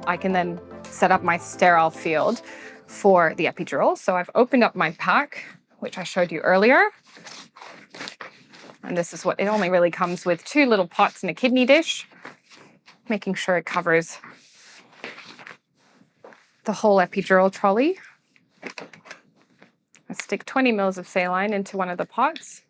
I can then set up my sterile field for the epidural. So I've opened up my pack, which I showed you earlier. And this is what it only really comes with: 2 little pots and a kidney dish, making sure it covers the whole epidural trolley. I stick 20 mils of saline into one of the pots.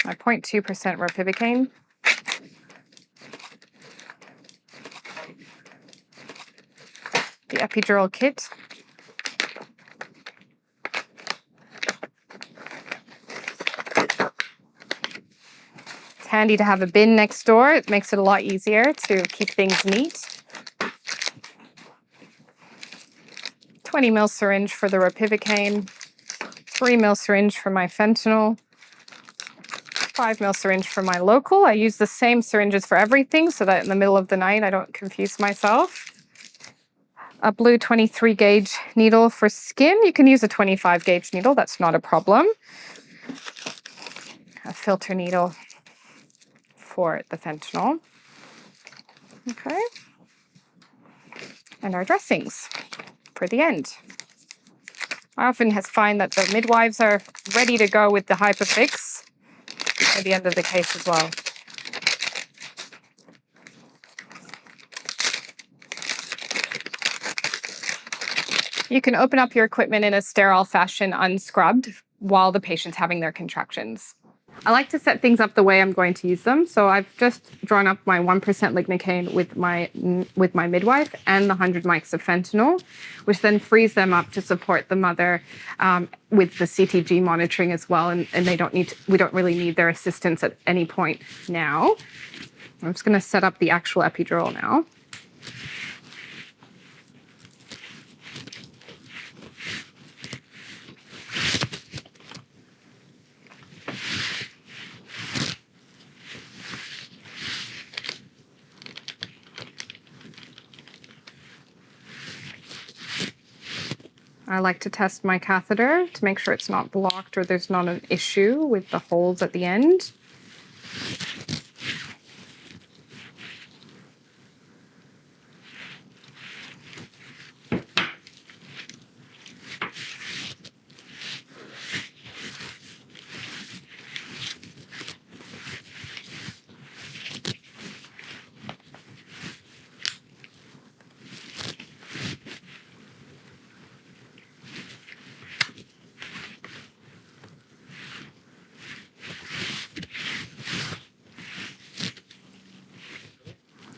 My 0.2% ropivacaine. The epidural kit. It's handy to have a bin next door. It makes it a lot easier to keep things neat. 20 ml syringe for the ropivacaine. 3 ml syringe for my fentanyl. 5 ml syringe for my local. I use the same syringes for everything so that in the middle of the night I don't confuse myself. A blue 23 gauge needle for skin. You can use a 25 gauge needle, that's not a problem. A filter needle for the fentanyl. Okay. And our dressings for the end. I often find that the midwives are ready to go with the hypofix at the end of the case as well. You can open up your equipment in a sterile fashion, unscrubbed, while the patient's having their contractions. I like to set things up the way I'm going to use them. So I've just drawn up my 1% lignocaine with my midwife and the 100 mics of fentanyl, which then frees them up to support the mother with the CTG monitoring as well. And we don't really need their assistance at any point now. I'm just going to set up the actual epidural now. I like to test my catheter to make sure it's not blocked or there's not an issue with the holes at the end.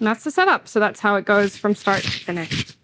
And that's the setup. So that's how it goes from start to finish.